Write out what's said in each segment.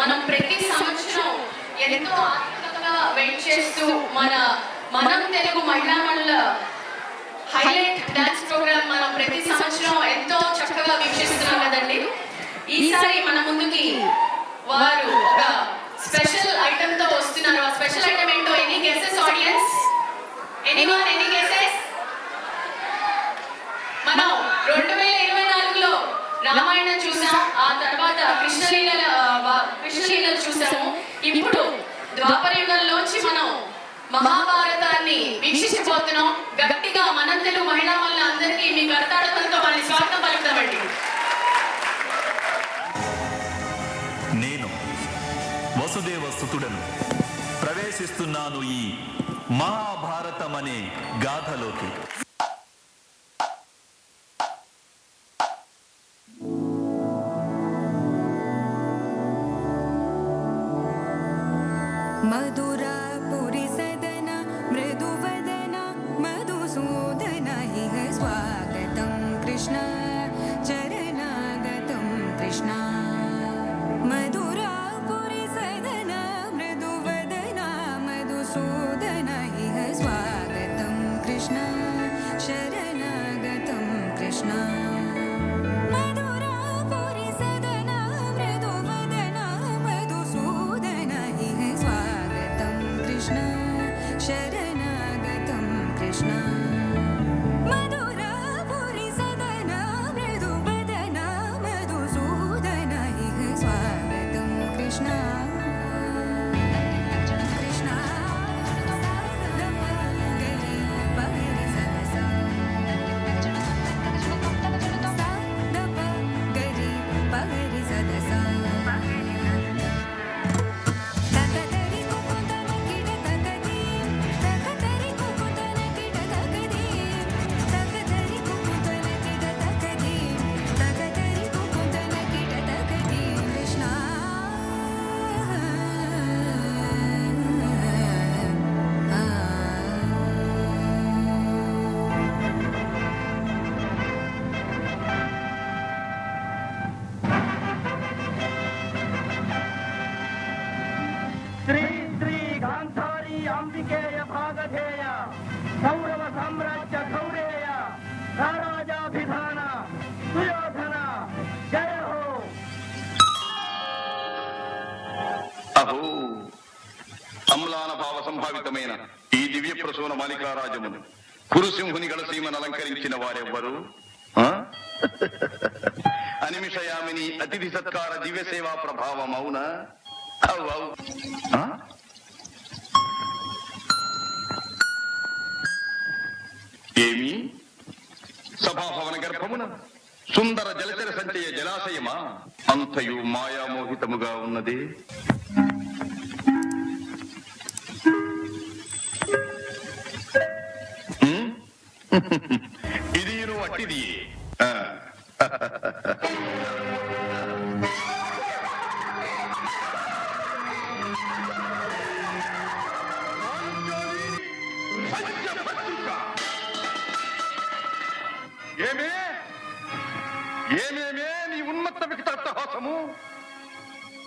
మనం ప్రతి సంవత్సరం ఎంతో ఆత్మకంగా వెయిట్ చేస్తూ మనం తెలుగు మహిళా మండల హైలైట్ డాన్స్ ప్రోగ్రామ్ మనం ప్రతి సంవత్సరం ఎంతో చక్కగా వీక్షిస్తున్నాం కదండి. ఈసారి మన ముందుకి వారు ఒక స్పెషల్ ఐటమ్ తో వస్తున్నారు. ఆ స్పెషల్ ఐటమ్ ఏంటో any guesses audience? Anyone any guesses? మనం 2024లో రామాయణం చూసాం, ఆ తర్వాత కృష్ణలీలలు చూసాము. ఇప్పుడు ద్వాపర యుగంలోంచి మనం మహాభారతాన్ని వీక్షించబోతున్నాం. గట్టిగా మన తెలుగు మహిళా వల్ల అందరికీ మీ కర్తాడకంతో వాళ్ళని స్వాగతం పలుకుతామండి. నేను వసుదేవసుతుడను ప్రవేశిస్తున్నాను ఈ మహాభారతం అనే గాథలోకి. मधुरापुरी सदन मृदुवदन मधुसूदन इह स्वागतं कृष्ण चरणागतं कृष्ण. मधुरापुरी सदन मृदुवदन मधुसूदन इह स्वागतं कृष्ण शरणागतं कृष्ण. शरणागतं कृष्ण मधुरापुरी सदन मृदुवदन मधुसूदन इह स्वागतं कृष्ण कृष्ण गरी पगरी सदसा गरी पगरी सदसा अंबिकेय भागधेय कौरव साम्राज्य गौरेय राजाभिधान सुयोधन जय हो. अहो అమ్లాన భావ సంభావితమైన ఈ దివ్య ప్రసూన మాలికారాజమును కురుసింహుని గడసీమను అలంకరించిన వారెవ్వరు? అనిమిషయామిని అతిథి సత్కార దివ్య సేవా ప్రభావం అవునా? ఏమి సభాభవన గర్భమున సుందర జలచర సంచయ జలాశయమా? అంతయు మాయామోహితముగా ఉన్నది. ఇది అట్టిది. ఏమేమే నీ ఉన్మత్త వికటాట్టహాసము!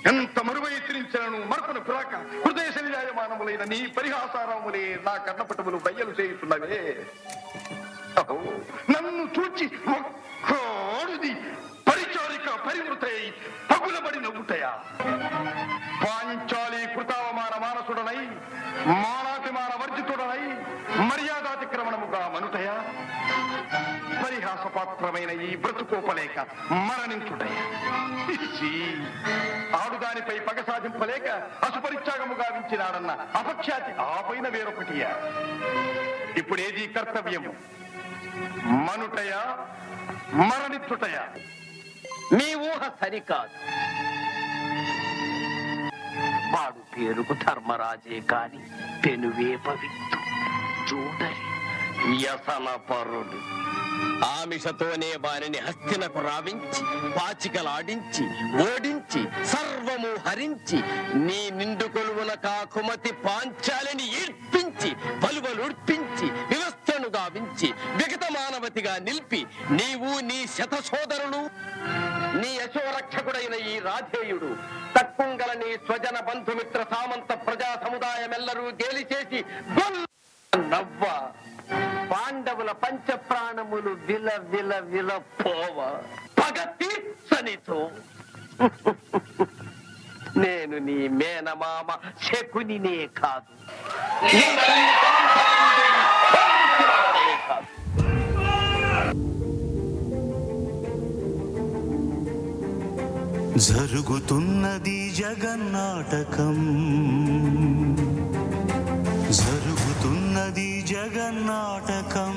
ఎంత మరువైత్రించను మరపున పురాక హృదయ శరీరాయమానములైన నీ పరిహాసారములే నా కర్ణపటములు బయ్యలు చేయుతున్నవే. నన్ను చూచి ఒక్కోడుది పరిచారిక పరివృతై పగులబడి నవ్వుటయా? పాంచాలి కృతావమాన మానసుడనై మానాభిమాన వర్జితుడనై మర్యాదాతిక్రమణముగా మనుటయా? పరిహాసపాత్రమైన ఈ బ్రతుకోపలేక మరణించుటయా? ఆడుదానిపై పగ సాధింపలేక అసుపరిత్యాగముగా వించినాడన్న అపఖ్యాతి ఆ పైన వేరొకటియా? ఇప్పుడేది కర్తవ్యము? మనుటయా మరణించుటయా? మీ ఊహ సరికాదు. వాడు పేరుకు ధర్మరాజే కాని పెనువేపవిత్తు చూడరి వ్యసన పరుడు. ఆమిషతోనే వారిని హస్తినకు రావించి పాచికలాడించి ఓడించి సర్వము హరించి నీ నిండు కొలువున కాకుమతి పాంచాలిని ఈడ్పించి పలువలుడ్పించి వివస్థను గావించి విగత మానవతి చక్రవర్తిగా నిలిపి నీవు నీ శత సోదరులు నీ యశోరక్షకుడైన ఈ రాధేయుడు తక్కుంగల నీ స్వజన బంధుమిత్ర సామంత ప్రజా సముదాయమెల్లరూ గేలి చేసి నవ్వ పాండవుల పంచ ప్రాణములు విల విల విల పోవ పగ తీర్చనితో నేను నీ మేనమామ శకునినే కాదు జరుగుతున్నది జగన్నాటకం జరుగుతున్నది జగన్నాటకం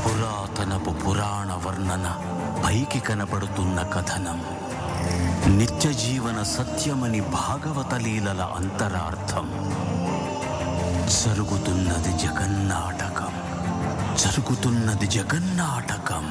పురాతనపు పురాణ వర్ణన పైకి కనపడుతున్న కథనం నిత్య జీవన సత్యమని భాగవత లీలల అంతరార్థం జరుగుతున్నది జగన్నాటకం జరుగుతున్నది జగన్నాటకం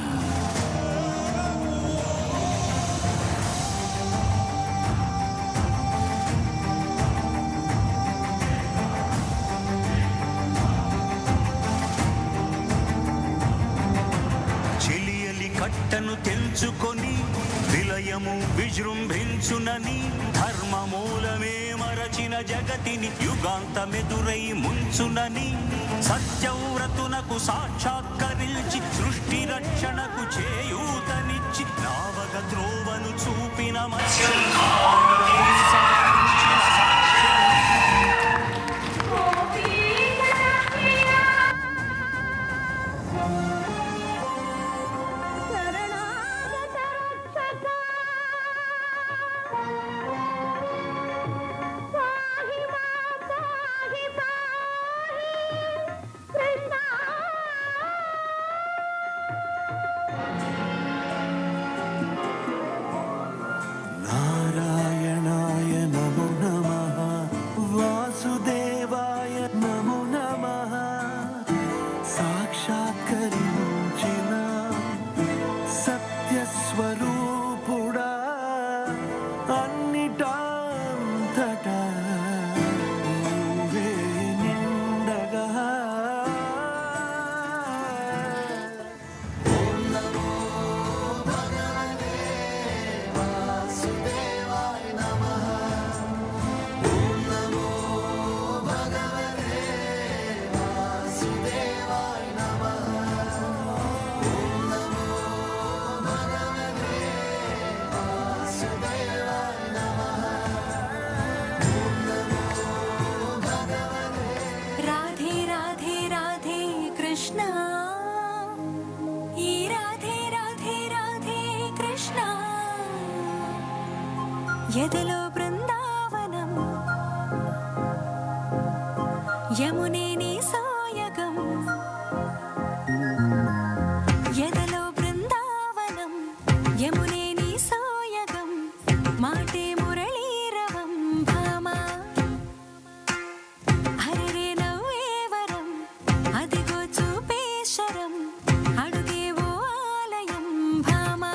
చెలియలి కట్టను తెంచుకొని విలయము విజృంభించునని ధర్మమూలమే మరచిన జగతిని యుగాంతమెదురై ముంచునని సత్యవ్రతునకు సాక్షాత్కరించి సృష్టి రక్షణకు చేయూతనిచ్చి నావగ త్రోవను చూపిన నారాయణాయ నమో నమః వాసుదేవాయ నమో నమః సాక్షాత్కరించిన సత్యస్వరూపుడా అన్నిటాంతటా నీవే నిండగా राधे राधे राधे कृष्ण ई राधे राधे राधे कृष्ण यदलो बृंदावनम यमुने नी सोयगम यदलो बृंदावनम यमुने नी सोयगम माटे मुरलीरवं भामा హరిరే నవ్వేవరం అదిగో చూపేశరం అడుగేవో ఆలయం భామా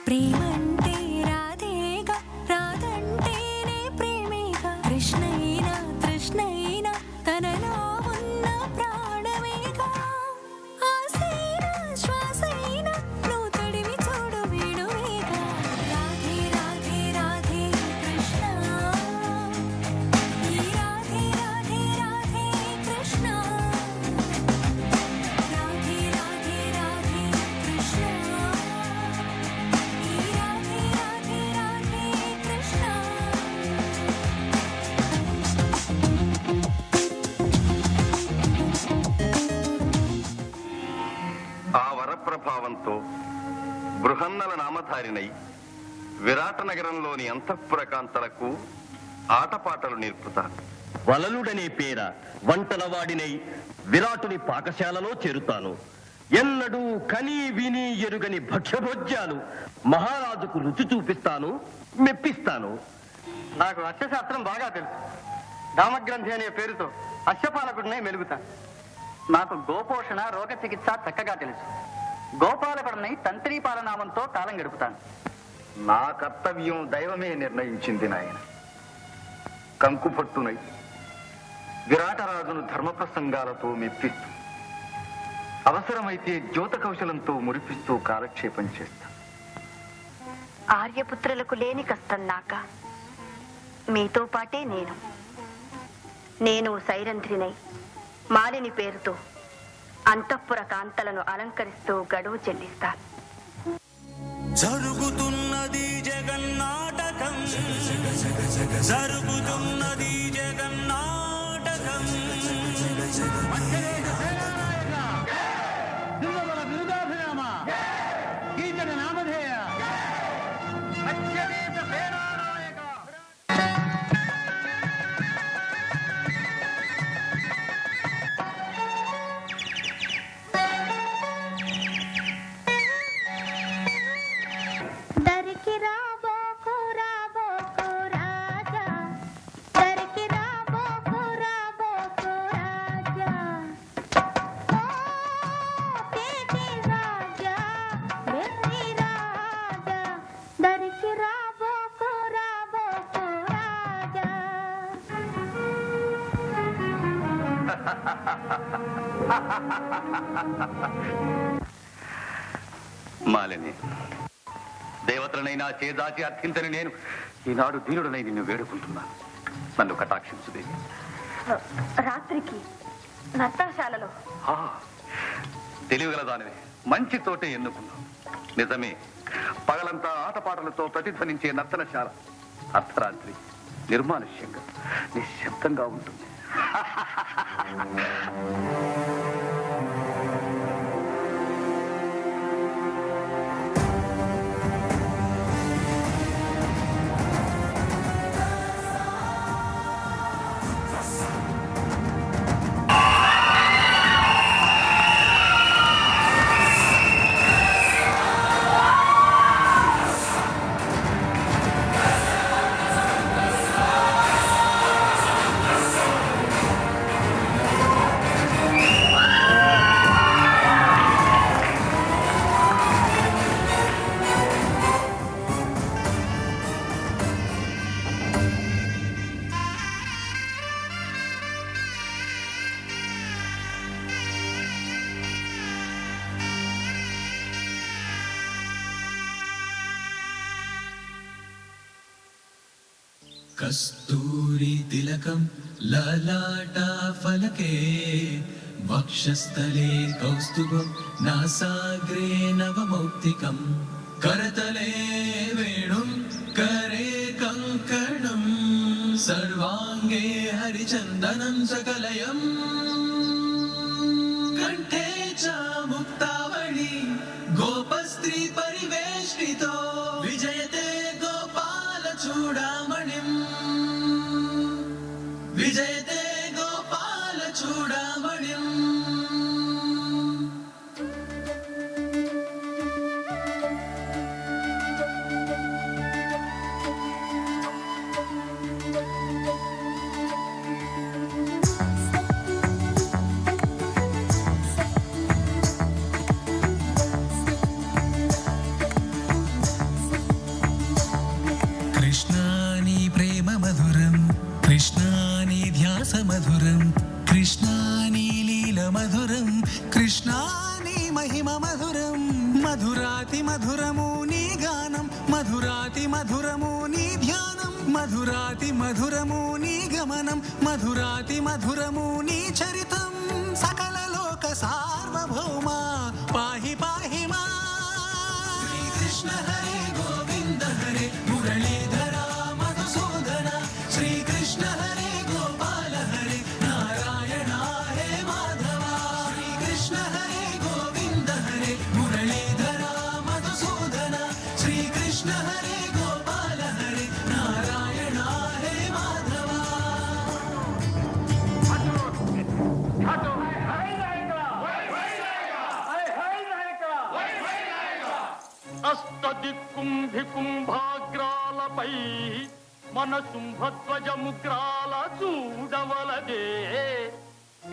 ప్రేమంటే రాధేగా రాధంటేనే ప్రేమేగా కృష్ణైనా తృష్ణైనా తనలో ఉన్న ప్రాణమేగా ఆసైనా శ్వాసైనా నువ్వు తడివి చూడు వేణువేగా రాధే రాధే రాధే కృష్ణ ఈ రాధే రాధే రాధే కృష్ణ రాధే రాధే రాధే కృష్ణ ఈ రాధే రాధే రాధే కృష్ణ ఆ వరప్రభావంతో బృహన్నల నామధారినై విరాట నగరంలోని అంతఃపురకాంతలకు ఆటపాటలు నేర్పుతారు. వలలుడనే పేర వంటలవాడినై విరాటుని పాకశాలలో చేరుతాను. ఎన్నడూ కని విని ఎరుగని భక్ష్యభోజ్యాలు మహారాజుకు రుచి చూపిస్తాను, మెప్పిస్తాను. నాకు అశ్వశాస్త్రం బాగా తెలుసు. దామగ్రంథి అనే పేరుతో అశ్వపాలకుడినే మెలుగుతాను. నాకు గోపోషణ రోగ చికిత్స చక్కగా తెలుసు. గోపాలకుడినై తంత్రి పాలనామంతో కాలం గడుపుతాను. నా కర్తవ్యం దైవమే నిర్ణయించింది నాయన. కంకుపట్టునై విరాటరాజును ధర్మ ప్రసంగాలతో మెప్పిస్తూ, అవసరమైతే ద్యోత కౌశలంతో మురిపిస్తూ కాలక్షేపం చేస్తా. ఆర్యపుత్రులకు లేని కష్టం నాక. మీతో పాటే నేను సైరంధ్రినై మాలిని పేరుతో అంతఃపుర కాంతలను అలంకరిస్తూ గడువు చెల్లిస్తాను. జరుగుతున్నది జగన్నాటకం, జరుగుతున్నది జగన్నాటకం. దరికి రాబోకు రాబోకు రాజా, దరికి రాబోకు రాబోకు రాజా, ఓ తేటి రాజా, వెర్రి రాజా, దరికి రాబోకు రాబోకు రాజా. మాలిని, దేవతలనైనా చేదాచి అర్థించని నేను ఈనాడు దీనుడనై నిన్ను వేడుకుంటున్నాను. నన్ను కటాక్షించుదేవి. రాత్రికి నర్తనశాలలో తెలివిగలదానివి, మంచి తోటే ఎన్నుకున్నావు. నిజమే, పగలంతా ఆటపాటలతో ప్రతిధ్వనించే నర్తనశాల అర్ధరాత్రి నిర్మానుష్యంగా నిశ్శబ్దంగా ఉంటుంది. కస్తూరి తిలకం లలాటా ఫలకే, వక్షస్థలే కౌస్తుభం నాసాగ్రే నవమౌక్తికం, కరతలే వేణుం కరే కంకణం, సర్వాంగే హరిచందనం సకలయం, కంఠే చ ముక్తావళి గోపస్త్రీ పరివేష్టితో, విజయతే గోపాల చూడామణిం, విజయతే గోపాల చూడామణిం. కృష్ణాని ప్రేమ మధురం, కృష్ణాని ధ్యాస మధురం, కృష్ణాని లీల మధురం, కృష్ణాని మహిమ మధురం, మధురాతి మధురము నీ గానం, మధురాతి మధురము నీ ధ్యానం, మధురాతి మధురము నీ గమనం, మధురాతి మధురము నీ చరితం, సకల లోక సార్వభౌమ పాహి పాహి మా. శ్రీకృష్ణ హరే గోవింద హరే మురళీధర మధుసూదన, శ్రీకృష్ణ హరే గోపాల హరే నారాయణ హరే మాధవ, శ్రీకృష్ణ హరే గోవింద హరే మురళీధర మధుసూదన, శ్రీకృష్ణ హరే గోపాల హరే నారాయణ హరే మాధవ. అష్టదిక్కుంభికుంభాగ్రాలపై మన శుంభధ్వజముగ్రాల చూడవలదే,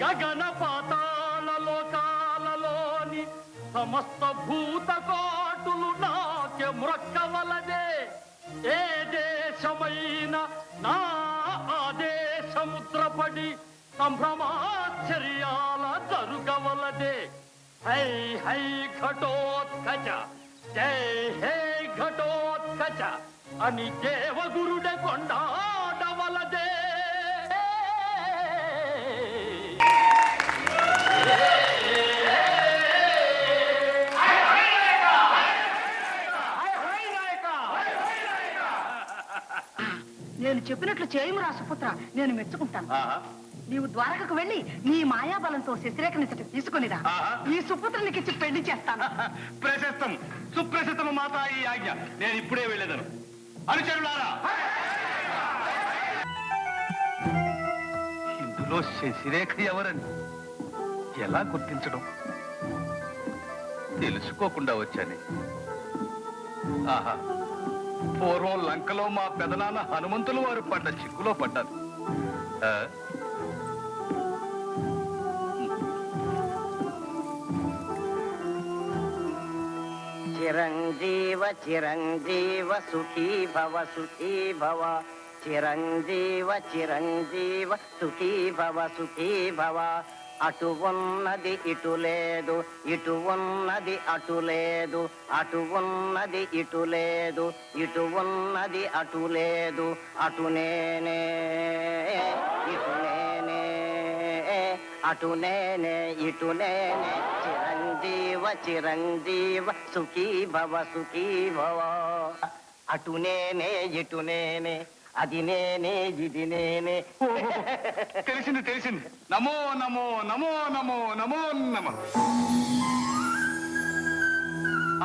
గగన పాతాళ లోకాలలోని సమస్త భూతకోటులు నాకే మ్రొక్కవలదే, ఏ దేశమైన నా ఆదేశముద్రపడి సంభ్రమాశ్చర్యాల జరుగవలదే. హై హై ఘటోత్కచ, జై హే ఘటోత్కచ అని దేవగురుడ కొండాడవలదే. నేను చెప్పినట్లు చేయము రాసుపుత్ర, నేను మెచ్చుకుంటాను. నీవు ద్వారకకు వెళ్ళి నీ మాయాబలంతో శశిరేఖని తీసుకునిరా. ఈ సుపుత్రునికి ఇచ్చి పెళ్లి చేస్తాను. ప్రశస్తం సుప్రశస్తము మాత ఈ ఆజ్ఞ. నేను ఇప్పుడే వెళ్ళేదను. అనుచరులారా, ఇందులో శశిరేఖ ఎవరని ఎలా గుర్తించడం? తెలుసుకోకుండా వచ్చానే. ఆహా, పూర్వం లంకలో మా పెదనాన్న హనుమంతులు వారు పడ్డ చిక్కులో పడ్డారు. చిరంజీవ చిరంజీవ సుఖీ భవ సుఖీ భవ. చిరంజీవ చిరంజీవ సుఖీ భవ సుఖీ భవ. అటు ఉన్నది ఇటు లేదు, ఇటు ఉన్నది అటు లేదు, అటు ఉన్నది ఇటు లేదు, ఇటు ఉన్నది అటు లేదు, అటు నేనే ఇటు నేనే, అటు నేనే ఇటు నేనే. చిరంజీవ చిరంజీవ సుఖీ భవ సుఖీ భవ. అటు నేనే ఇటు నేనే, అది నేనే ఇది నేనే. తెలిసింది తెలిసింది. నమో నమో నమో నమో నమో నమ.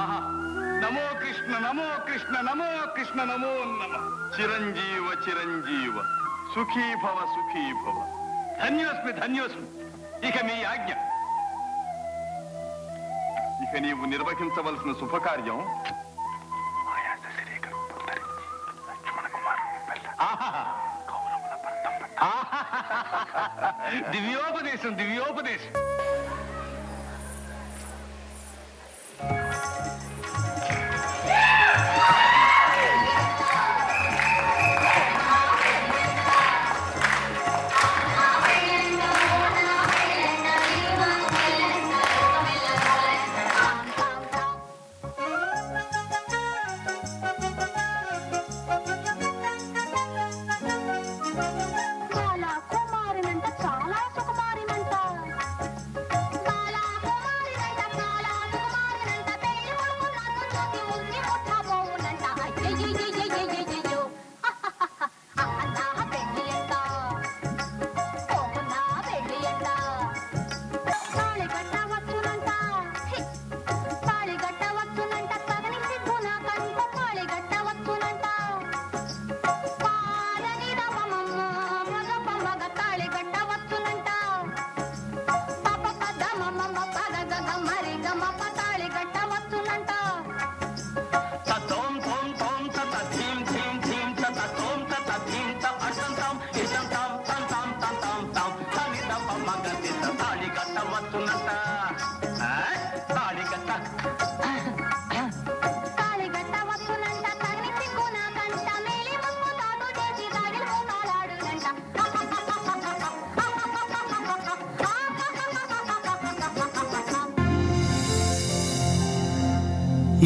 ఆహా, నమో కృష్ణ నమో కృష్ణ నమో కృష్ణ నమో నమ. చిరంజీవ చిరంజీవ సుఖీ భవ సుఖీ భవ. ధన్యోస్మి ధన్యోస్మి. ఇక మీ ఆజ్ఞ. ఇక నీవు నిర్వహించవలసిన శుభకార్యం దివ్యోపదేశం దివ్యోపదేశం.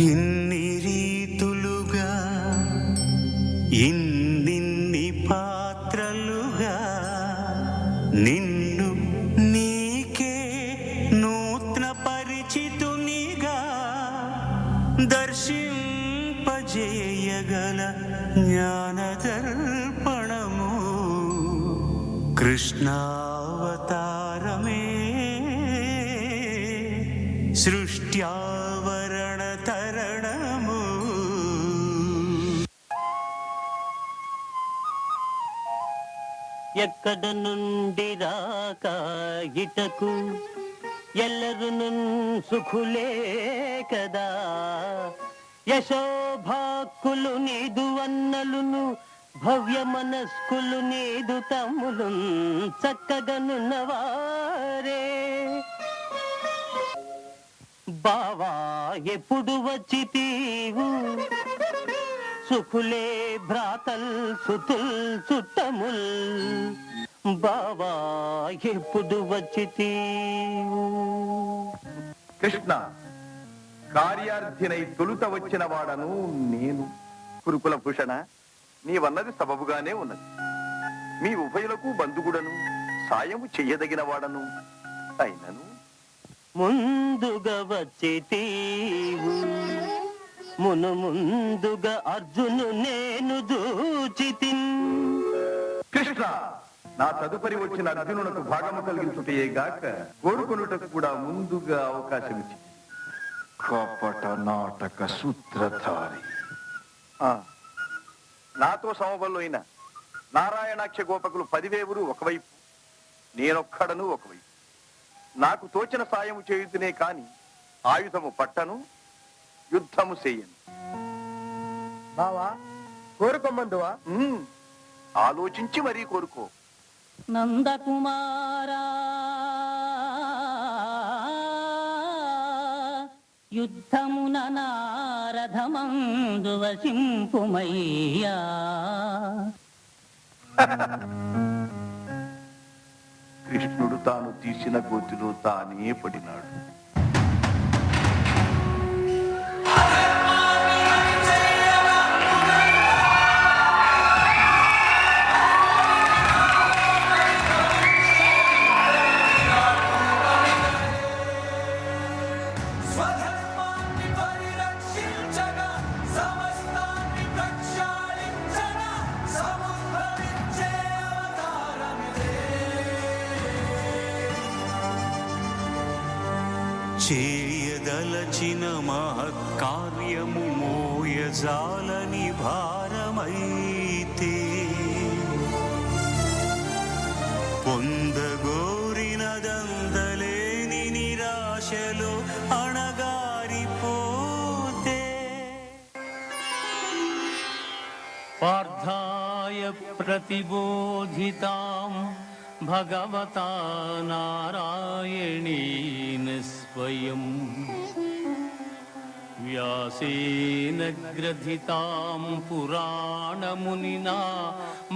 ఇన్ని రీతులుగా ఇన్నిన్ని పాత్రలుగా నిన్ను నీకే నూతన పరిచితునిగా దర్శింపజేయగల జ్ఞానదర్పణము కృష్ణావతారమే. సృష్ట్యావరణ తరణము. ఎక్కడ నుండి రాక ఇటకు ఎల్లరు సుఖులే కదా. యశోభాక్కులు నీదు అన్నలును భవ్య మనస్కులు నీదు తమ్ములు చక్కగనున్నవారే. బావా ఎప్పుడు వచ్చి తీవు సుఖులే భ్రాతల్ సుతుల్ చుట్టముల్ బావా ఎప్పుడు వచ్చితీవు కృష్ణ, కార్యార్థినై తొలుత వచ్చిన వాడను నేను. కురుకుల భూషణ, నీవన్నది సబబుగానే ఉన్నది. మీ ఉభయులకు బంధుగుడను, సాయము చెయ్యదగిన వాడను అయినను ముందుగా వచ్చితీవు ముందుగా అర్జును నేను దూచితిన్. కృష్ణ, నా తదుపరి వచ్చిన అర్జునునకు భాగము కలిగించుటయే గాక కోరుకొనుటకు కూడా ముందుగా అవకాశం ఇచ్చి కపట నాటక సూత్రధారి. నాతో సమబల్లో అయిన నారాయణాక్ష గోపకులు 10,000 ఒకవైపు, నేనొక్కడను ఒకవైపు. నాకు తోచిన సాయము చేయుతునే కాని ఆయుధము పట్టను, యుద్ధము చేయను. బావా కోరుకోమందువా? ఆలోచించి మరీ కోరుకో. నందకుమారా యుద్ధమున నారథమందు వసింపుమయ్యా. కృష్ణుడు తాను తీసిన గోతిలో తానే పడినాడు. చేయదలచిన మహత్కార్యము మోయజాలని భారమైతే పొందగోరినదందలేని నిరాశలో అణగారిపోతే పార్థాయ ప్రతిబోధితాం భగవతా నారాయణేన స్వయం వ్యాసేన గ్రథితాం పురాణమునినా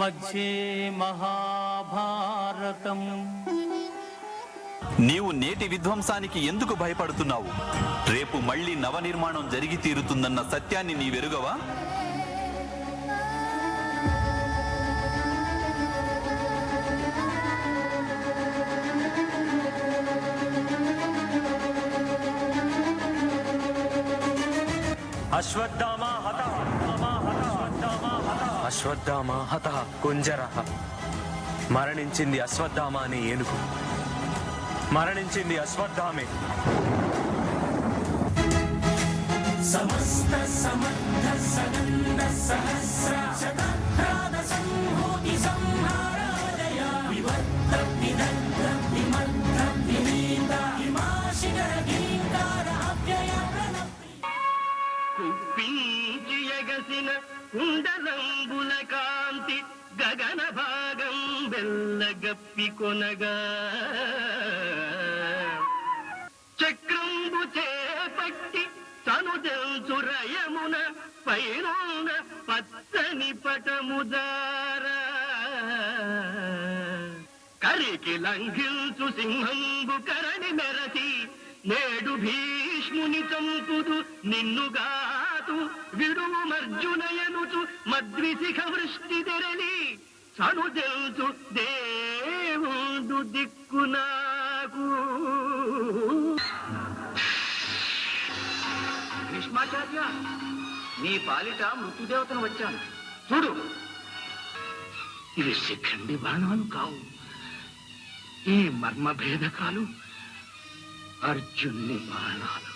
మధ్యే మహాభారతం. నీవు నేటి విధ్వంసానికి ఎందుకు భయపడుతున్నావు? రేపు మళ్ళీ నవనిర్మాణం జరిగి తీరుతుందన్న సత్యాన్ని నీవెరుగవా? అశ్వత్థామ హతః కుంజరః. మరణించింది అశ్వత్థామ అనే ఏనుగు. మరణించింది అశ్వత్థామే. సమస్త సమర్థ సగంధ సహస్ర శతఘ్రాద సంహూతి సంహారాదయ వివర్త విదగ్ధ విమగ్ధ వినీత హిమాశిఖర గిరీంకార అవ్యయ పించియగసిన కుండలంబుల కాంతి గగన భాగం బెల్లగప్పి కొనగా చక్రంబు చేపట్టి తనుదెంచురయమున పైనున్న పచ్చని పటముదారా కరికి లంఘించు సింహంబు కరణి మెరసి నేడు భీష్ముని చంపుదు నిన్నుగాతు విడుము మర్జునయనుచు మద్విశిఖ వృష్టి తెరలి సనుదెల్చు దేవుడు దిక్కు నాకు. భీష్మాచార్య, నీ పాలిట మృత్యుదేవతను వచ్చాను చూడు. ఇవి శిఖండి బాణాలు కావు, ఈ మర్మభేదకాలు అర్జున్ని బాణాలు.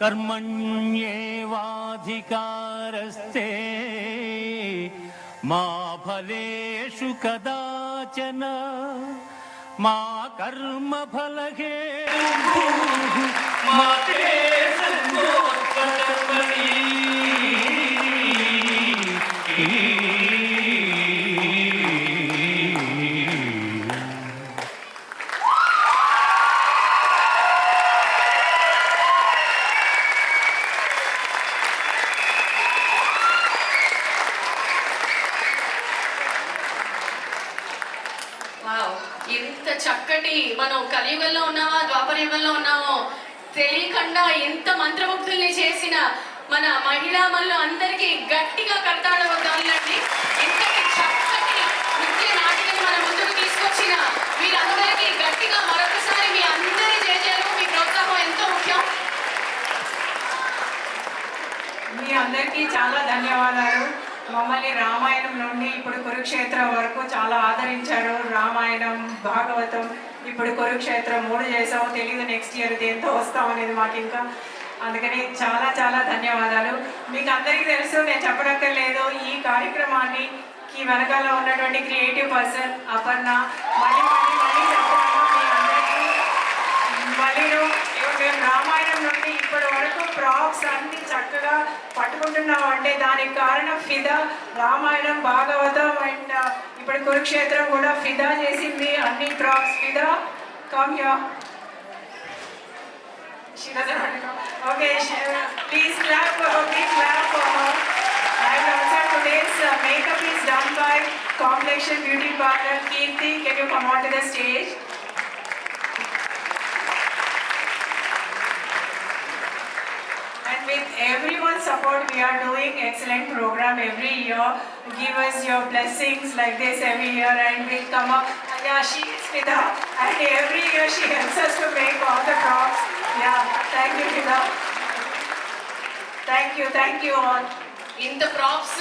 కర్మణ్యేవాధికారస్తే మా ఫలేషు కదాచన మా కర్మ ఫలహేతుః మా తే సంగోత్పకర్మణి. వావ్, ఇంత చక్కటి మనం కలియుగంలో ఉన్నామా ద్వాపర యుగంలో ఉన్నామో తెలియకుండా ఎంత మంత్రముగ్ధుల్ని చేసిన మన మహిళా మనులు అందరికీ గట్టిగా కర్తాళ వద్దాలండి. ఇంతటి చక్కటి నృత్య నాటికని మన ముందుకు తీసుకొచ్చిన వీరందరికీ గట్టిగా మరొకసారి మీ అందరి జయజయలు, మీ ప్రోత్సాహం ఎంతో ముఖ్యం. మీ అందరికీ చాలా ధన్యవాదాలు. మమ్మల్ని రామాయణం నుండి ఇప్పుడు కురుక్షేత్రం వరకు చాలా ఆదరించారు. రామాయణం, భాగవతం, ఇప్పుడు కురుక్షేత్రం 3 చేసాం. తెలీదు నెక్స్ట్ ఇయర్ దేంతో వస్తాం అనేది మాకు ఇంకా. అందుకని చాలా చాలా ధన్యవాదాలు. మీకు అందరికీ తెలుసు, నేను చెప్పనక్కర్లేదు, ఈ కార్యక్రమాన్ని వెనకాల ఉన్నటువంటి క్రియేటివ్ పర్సన్ అపర్ణ. మళ్ళీ మళ్ళీ మళ్ళీ చెప్తున్నాను మీ అందరికీ. మళ్ళీ మేము రామాయణం నుండి ఇప్పటి వరకు ప్రాప్స్ అన్ని చక్కగా పట్టుకుంటున్నాం అంటే దానికి కారణం ఫిదా. రామాయణం, భాగవతం అండ్ ఇప్పుడు కురుక్షేత్రం కూడా ఫిదా చేసింది. అన్ని ప్రాప్స్ ఫిదా. Come here. Okay, please clap for her. Please clap for her. And also today's makeup is done by Complexion Beauty Parlor. Kirti, can you come onto the stage? And with everyone's support, we are doing excellent program every year. Give us your blessings like this every year, and we'll come up. Yeah, she is Fida, and every year she helps us to make all the props. Yeah, thank you, Fida. Thank you all. ఇంత props